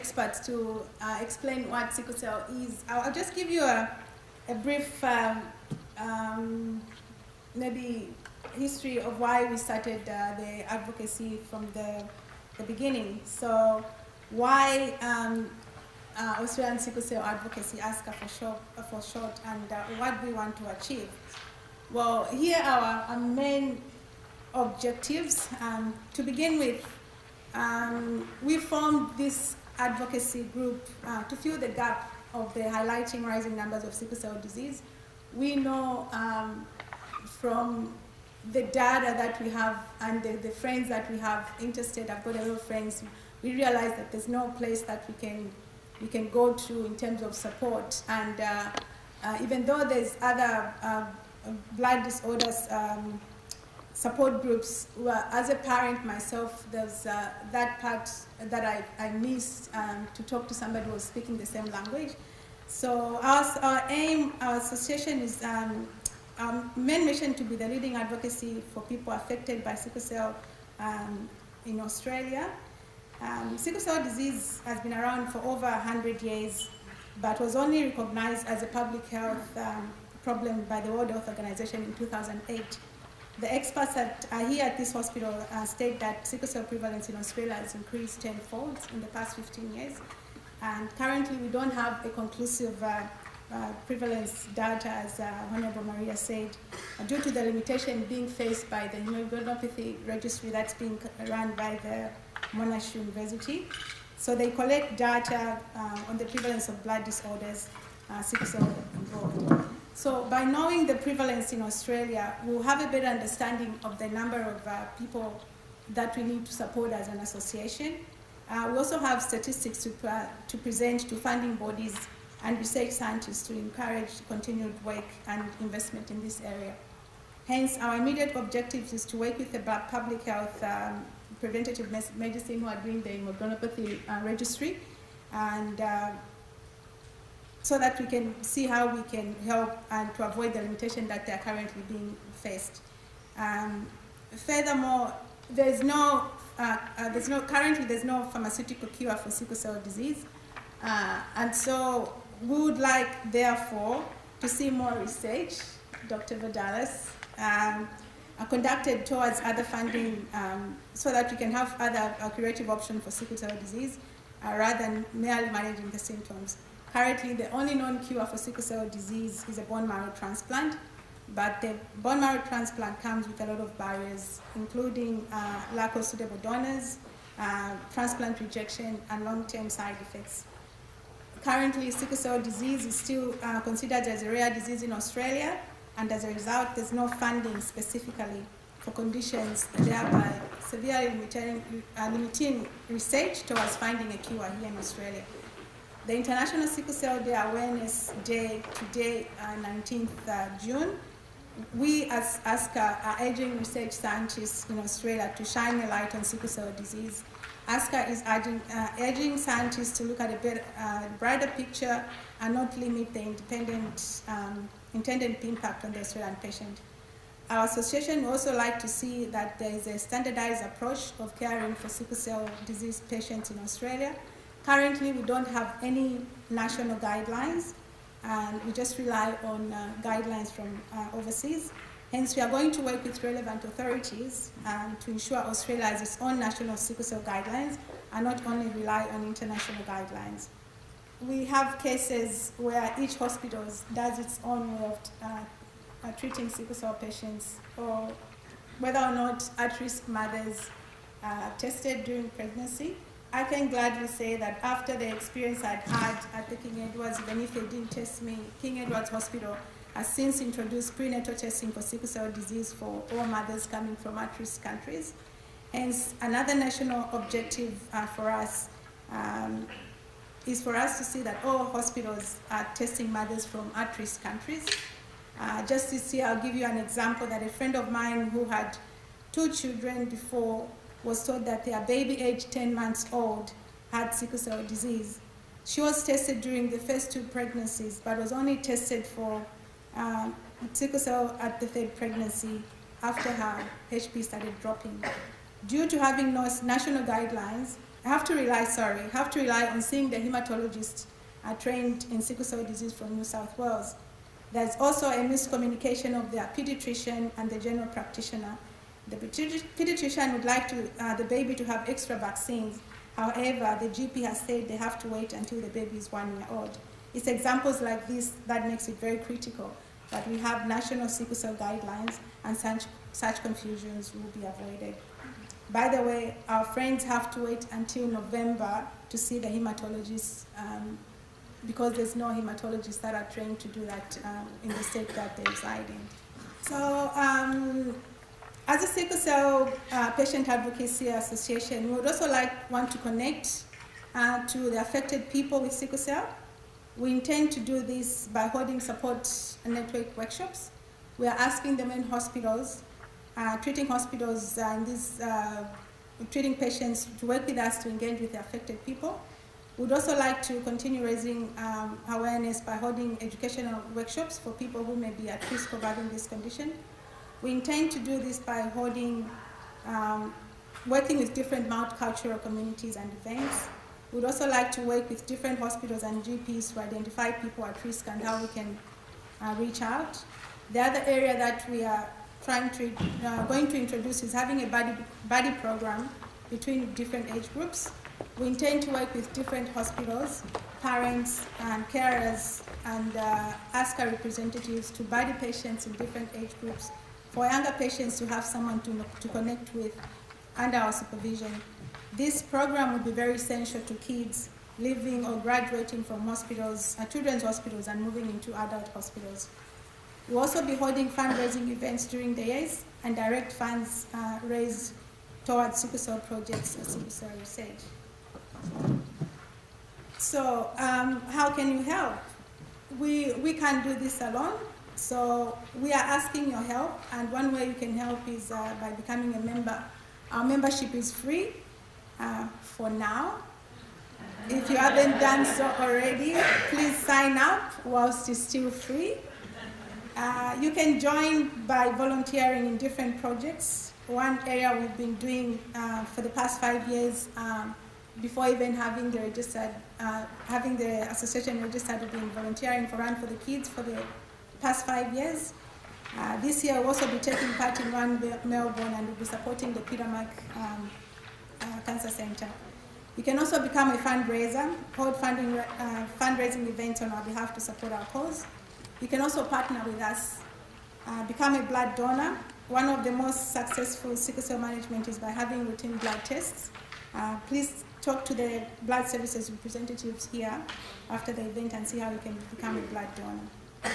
experts to explain what sickle cell is. I'll just give you a brief maybe history of why we started the advocacy from the beginning. So why Australian Sickle Cell Advocacy, Asca for short, and what we want to achieve. Well, here are our main objectives. To begin with, we formed this advocacy group to fill the gap of the highlighting rising numbers of sickle cell disease. We know from the data that we have and the friends that we have interstate, I've got a lot of friends, we realize that there's no place that we can go to in terms of support. And even though there's other blood disorders support groups, as a parent myself, there's that part that I missed to talk to somebody who was speaking the same language. So our aim, our association is our main mission to be the leading advocacy for people affected by sickle cell in Australia. Sickle cell disease has been around for over 100 years, but was only recognized as a public health problem by the World Health Organization in 2008. The experts that are here at this hospital state that sickle cell prevalence in Australia has increased tenfold in the past 15 years. And currently we don't have a conclusive prevalence data, as Honorable Maria said, due to the limitation being faced by the immunoglobulopathy registry that's being run by the Monash University. So they collect data on the prevalence of blood disorders, sickle cell involved. So by knowing the prevalence in Australia, we'll have a better understanding of the number of people that we need to support as an association. We also have statistics to present to funding bodies and research scientists to encourage continued work and investment in this area. Hence, our immediate objective is to work with the public health preventative medicine who are doing the immunoglobulopathy registry, and so that we can see how we can help and to avoid the limitation that they are currently being faced. Furthermore, currently there's no pharmaceutical cure for sickle cell disease, and so we would like, therefore, to see more research, Dr. Vidalis, conducted towards other funding so that we can have other curative options for sickle cell disease rather than merely managing the symptoms. Currently, the only known cure for sickle cell disease is a bone marrow transplant, but the bone marrow transplant comes with a lot of barriers, including lack of suitable donors, transplant rejection, and long-term side effects. Currently, sickle cell disease is still considered as a rare disease in Australia, and as a result, there's no funding specifically for conditions, thereby severely limiting research towards finding a cure here in Australia. The International Sickle Cell Day Awareness Day today, 19th June, we as Asca are urging research scientists in Australia to shine a light on sickle cell disease. Asca is urging scientists to look at a brighter picture and not limit the intended impact on the Australian patient. Our association would also like to see that there is a standardized approach of caring for sickle cell disease patients in Australia. Currently, we don't have any national guidelines, and we just rely on guidelines from overseas. Hence, we are going to work with relevant authorities to ensure Australia has its own national sickle cell guidelines and not only rely on international guidelines. We have cases where each hospital does its own way of treating sickle cell patients, or whether or not at-risk mothers are tested during pregnancy. I can gladly say that after the experience I'd had at the King Edward's, even if they didn't test me, King Edward's Hospital has since introduced prenatal testing for sickle cell disease for all mothers coming from at-risk countries. Hence, another national objective for us is for us to see that all hospitals are testing mothers from at-risk countries. Just this year, I'll give you an example that a friend of mine who had 2 children before was told that their baby aged 10 months old had sickle cell disease. She was tested during the first 2 pregnancies, but was only tested for sickle cell at the 3rd pregnancy after her HP started dropping. Due to having no national guidelines have to rely on seeing the hematologist trained in sickle cell disease from New South Wales. There's also a miscommunication of their pediatrician and the general practitioner. The pediatrician would like the baby to have extra vaccines. However, the GP has said they have to wait until the baby is 1 year old. It's examples like this that makes it very critical that we have national sickle cell guidelines and such confusions will be avoided. By the way, our friends have to wait until November to see the hematologist because there's no hematologists that are trained to do that in the state that they reside in. So, as a Sickle Cell Patient Advocacy Association, we would also want to connect to the affected people with sickle cell. We intend to do this by holding support network workshops. We are asking the main hospitals, treating hospitals and treating patients to work with us to engage with the affected people. We'd also like to continue raising awareness by holding educational workshops for people who may be at risk of having this condition. We intend to do this by holding, working with different multicultural communities and events. We'd also like to work with different hospitals and GPs to identify people at risk and how we can reach out. The other area that we are going to introduce is having a buddy program between different age groups. We intend to work with different hospitals, parents and carers and Asca representatives to buddy patients in different age groups for younger patients to have someone to connect with under our supervision. This program will be very essential to kids living or graduating from hospitals, children's hospitals and moving into adult hospitals. We'll also be holding fundraising events during the years and direct funds raised towards sickle cell projects or sickle cell research. So how can you help? We can't do this alone, so we are asking your help, and one way you can help is by becoming a member. Our membership is free for now. If you haven't done so already, please sign up whilst it's still free. You can join by volunteering in different projects. One area we've been doing for the past 5 years, before even having the association registered, we've been volunteering for Run for the Kids for the past 5 years. This year we'll also be taking part in Run Melbourne, and we'll be supporting the Peter Mac Cancer Center. You can also become a fundraiser, hold fundraising events on our behalf to support our cause. You can also partner with us, become a blood donor. One of the most successful sickle cell management is by having routine blood tests. Please talk to the blood services representatives here after the event and see how you can become a blood donor.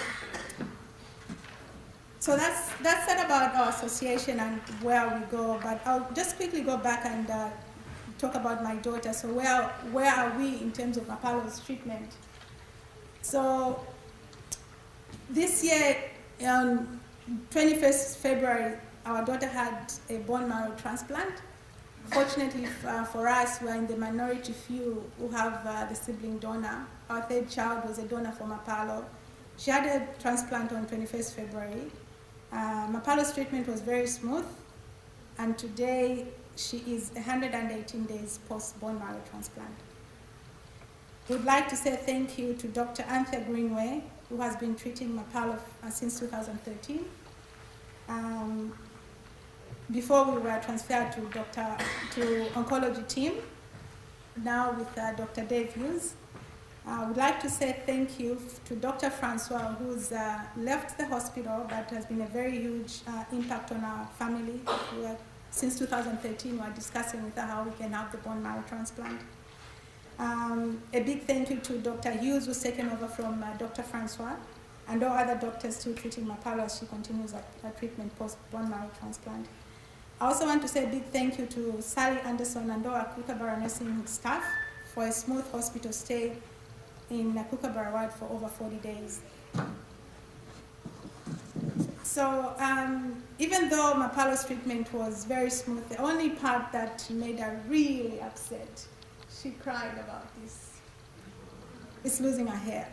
So that's it about our association and where we go, but I'll just quickly go back and talk about my daughter. So where are we in terms of Mapalo's treatment? So this year, on 21st February, our daughter had a bone marrow transplant. Fortunately for us, we're in the minority few who have the sibling donor. Our third child was a donor for Mapalo. She had a transplant on 21st February. Mapalo's treatment was very smooth, and today she is 118 days post bone marrow transplant. We'd like to say thank you to Dr. Arthur Greenway, who has been treating Mapalo since 2013. Before we were transferred to oncology team, now with Dr. Dave Hughes. I would like to say thank you to Dr. Francois, who's left the hospital, but has been a very huge impact on our family. Since 2013, we're discussing with her how we can have the bone marrow transplant. A big thank you to Dr. Hughes, who's taken over from Dr. Francois, and all other doctors still treating Mapalo as she continues her treatment post bone marrow transplant. I also want to say a big thank you to Sally Anderson and all our Kookaburra nursing staff for a smooth hospital stay in Kookaburra Ward for over 40 days. So even though Mapalo's treatment was very smooth, the only part that made her really upset, she cried about this, is losing her hair.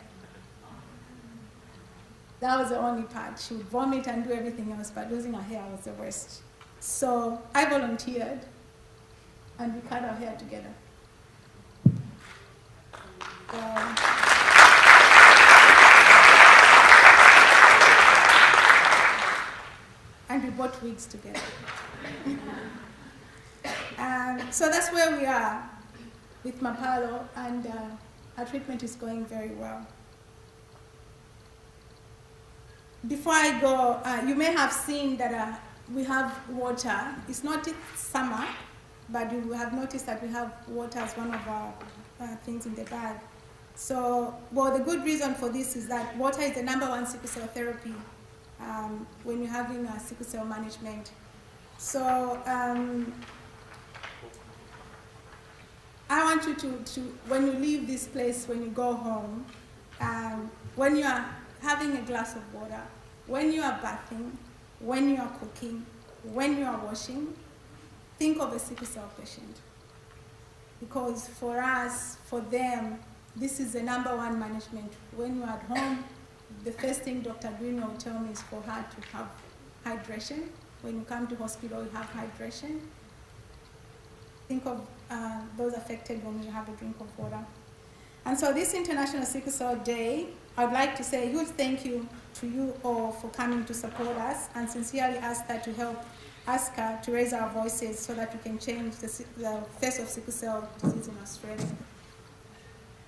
That was the only part. She would vomit and do everything else, but losing her hair was the worst. So I volunteered, and we cut our hair together. And we bought wigs together. So that's where we are with Mapalo, and our treatment is going very well. Before I go, you may have seen that we have water. It's not summer, but you have noticed that we have water as one of our things in the bag. So, well, the good reason for this is that water is the #1 sickle cell therapy when you're having sickle cell management. So, I want you to, when you leave this place, when you go home, when you are having a glass of water, when you are bathing, when you are cooking, when you are washing, think of a sickle cell patient. Because for us, for them, this is the #1 management. When you're at home, the first thing Dr. Greenway will tell me is for her to have hydration. When you come to hospital, you have hydration. Think of those affected when you have a drink of water. And so this International Sickle Cell Day, I'd like to say a huge thank you to you all for coming to support us, and sincerely ask that to help Asca to raise our voices so that we can change the face of sickle cell disease in Australia.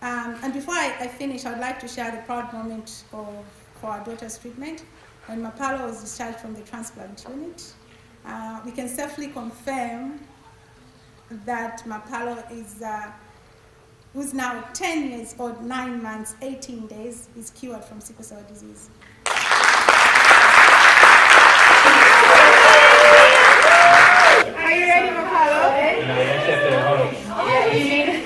And before I finish, I'd like to share the proud moment for our daughter's treatment. When Mapalo was discharged from the transplant unit, we can safely confirm that Mapalo is, who's now 10 years old, 9 months, 18 days, is cured from sickle cell disease. Are you ready, Mapalo? Yeah, you need it.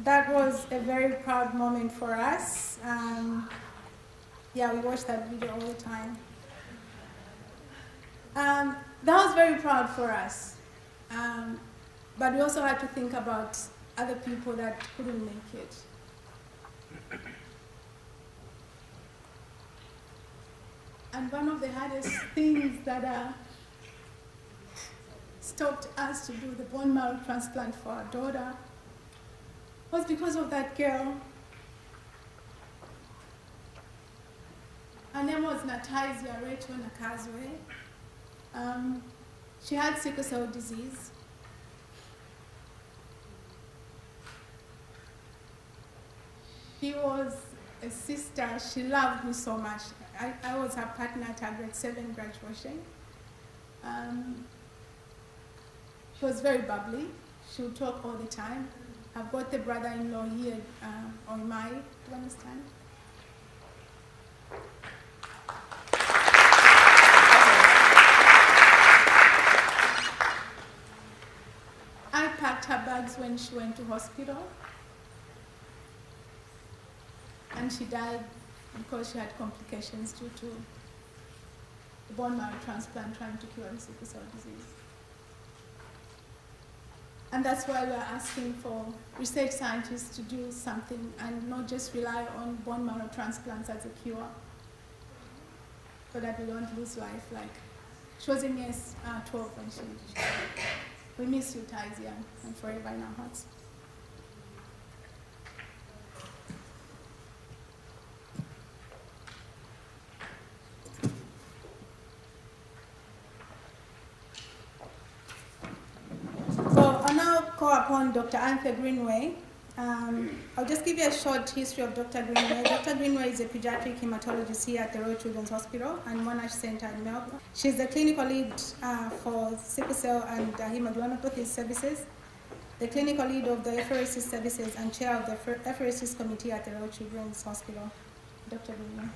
That was a very proud moment for us. Yeah, we watch that video all the time. That was very proud for us. But we also had to think about other people that couldn't make it. And one of the hardest things that stopped us to do the bone marrow transplant for our daughter was because of that girl. Her name was Natizia Rachel Nakazwe. She had sickle cell disease. She was a sister. She loved me so much. I was her partner at her grade 7 graduation. She was very bubbly. She would talk all the time. I've got the brother-in-law here on my, do you understand? I packed her bags when she went to hospital. And she died because she had complications due to the bone marrow transplant trying to cure sickle cell disease. And that's why we're asking for research scientists to do something and not just rely on bone marrow transplants as a cure, so that we don't lose life. Like, she was in year 12 when she died. We miss you, Tizia, and forever in our hearts. Call upon Dr. Arthur Greenway. I'll just give you a short history of Dr. Greenway. Dr. Greenway is a pediatric hematologist here at the Royal Children's Hospital and Monash Centre in Melbourne. She's the clinical lead for sickle cell and hemoglobinopathy services, the clinical lead of the apheresis services, and chair of the apheresis committee at the Royal Children's Hospital. Dr. Greenway.